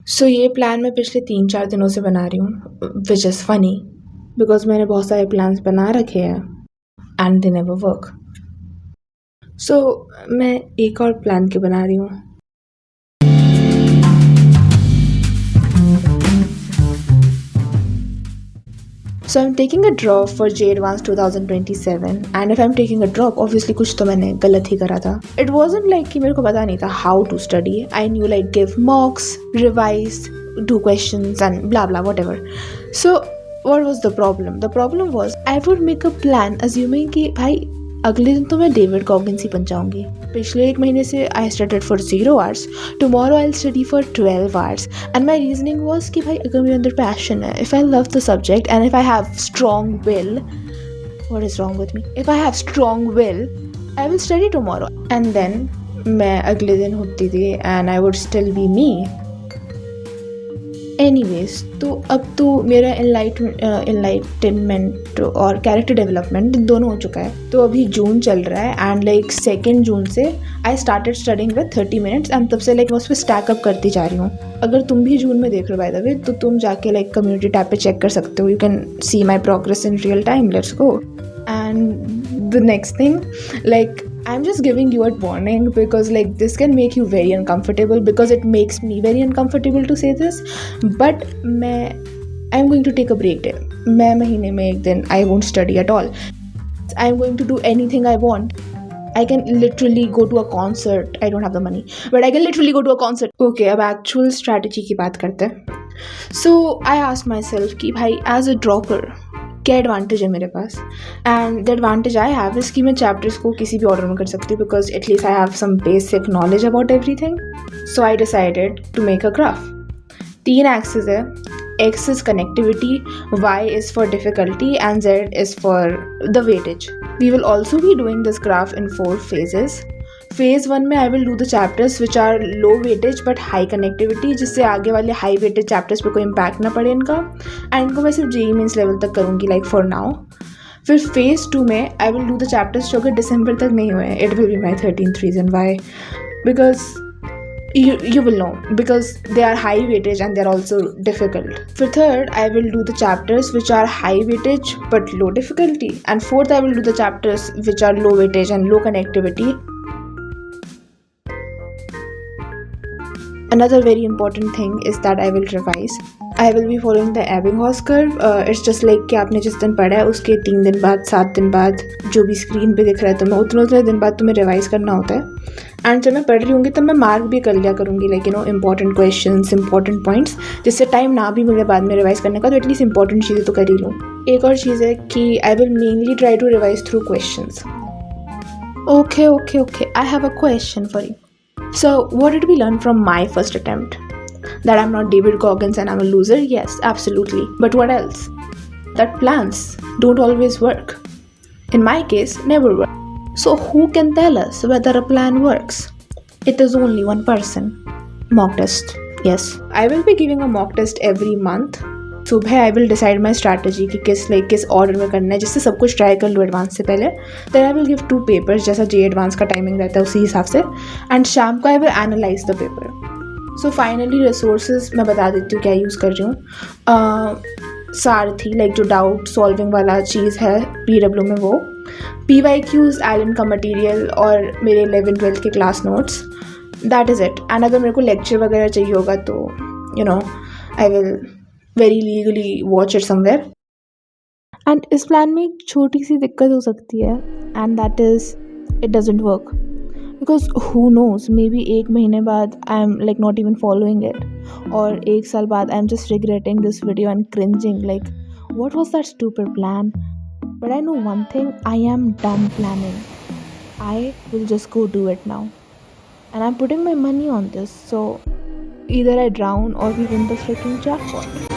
सो ये प्लान मैं पिछले 3-4 दिनों से बना रही हूँ, विच इज़ फ़नी बिकॉज़ मैंने बहुत सारे प्लान्स बना रखे हैं एंड दे नेवर वर्क। सो मैं एक और प्लान के बना रही हूँ। So I'm taking a drop for J Advance 2027 and if I'm taking a drop obviously कुछ तो मैंने गलत ही करा था. It wasn't like कि मेरे को पता नहीं था how to study. I knew like give mocks, revise, do questions and blah blah whatever. So what was the problem? The problem was I would make a plan assuming कि भाई अगले दिन तो मैं डेविड कॉगिंस ही बन जाऊंगी. पिछले 1 महीने से I studied for 0 hours. Tomorrow I study for 12 hours. And my reasoning was कि भाई अगर मेरे अंदर पैशन है, if I love the subject and if I have strong will, what is wrong with me, if I have strong will I will study tomorrow. And then मैं अगले दिन उठती थी and I would still be me. Anyways, तो अब तो मेरा enlightenment और कैरेक्टर डेवलपमेंट दोनों हो चुका है. तो अभी जून चल रहा है एंड लाइक 2 जून से I started studying with 30 minutes and तब से लाइक मैं उस पर स्टैकअप करती जा रही हूँ. अगर तुम भी जून में देख रहे हो बाय द वे, तो तुम जाके लाइक कम्युनिटी टैब पे चेक कर सकते हो. You can see my progress in real time. Let's go. And the next thing, like I'm just giving you a warning because like this can make you very uncomfortable because it makes me very uncomfortable to say this, but I'm going to take a break day. मैं महीने में 1 दिन I won't study at all. I'm going to do anything I want. I can literally go to a concert. I don't have the money, but I can literally go to a concert. Okay, अब actual strategy की बात करते हैं. So I asked myself कि भाई as a dropper क्या advantage है मेरे पास. And the advantage I have is कि मैं चैप्टर्स को किसी भी ऑर्डर में कर सकती हूँ because at least I have some basic knowledge about everything. So I decided to make a graph. 3 axes है. X is connectivity, Y is for difficulty and Z is for the weightage. We will also be doing this graph in 4 phases. Phase 1 में I will do the chapters which are low weightage but high connectivity, जिससे आगे वाले high weightage chapters पे कोई impact ना पड़े इनका. And इनको मैं सिर्फ जेई मेंस लेवल तक करूँगी लाइक फॉर नाउ. फिर फेज़ 2 में I will do the chapters जो अगर दिसंबर तक नहीं हुए. It will be my 13th reason why, because you will know because they are high weightage and they are also difficult. For third, I will do the chapters which are high weightage but low difficulty, and fourth I will do the chapters which are low weightage and low connectivity. Another very important thing is that I will revise. I will be following the Ebbinghaus curve. It's just like कि आपने जिस दिन पढ़ा है उसके 3 दिन बाद, 7 दिन बाद जो भी स्क्रीन पे दिख रहा है तुम्हें उतने दिन बाद तुम्हें रिवाइज करना होता है. एंड जब मैं पढ़ रही होंगी तब मैं मार्क भी कर लिया करूँगी like you know important questions, important points, जिससे टाइम ना भी मिले बाद में रिवाइज करने का तो एटलीस्ट इंपॉर्टेंट चीज़ें तो कर ही लूँ. एक और चीज़ है कि I will mainly try to revise through questions. Okay. I have a question for you. So, what did we learn from my first attempt? That I'm not David Goggins and I'm a loser? Yes, absolutely. But what else? That plans don't always work. In my case, never work. So, who can tell us whether a plan works? It is only one person. Mock test. Yes. I will be giving a mock test every month. सुबह I will decide my strategy कि किस order में करना है, जिससे सब कुछ try कर लो एडवांस से पहले. Then I will give 2 papers जैसा जे एडवांस का टाइमिंग रहता है उसी हिसाब से. एंड शाम को I will analyse the paper. So finally resources मैं बता देती हूँ क्या यूज़ कर रही हूँ. सारथी लाइक जो डाउट सॉल्विंग वाला चीज़ है PW में वो. PYQs एलन का मटीरियल और मेरे 11th-12th के class notes. That is it. And अगर मेरे को लेक्चर वगैरह चाहिए होगा तो you know I will very legally watch it somewhere. And इस प्लान में एक छोटी सी दिक्कत हो सकती है and that is it doesn't work because who knows, maybe 1 महीने बाद I'm like not even following it, और 1 साल बाद I'm just regretting this video and cringing like what was that stupid plan. But I know one thing, I am done planning. I will just go do it now and I'm putting my money on this, so either I drown or we win the freaking jackpot.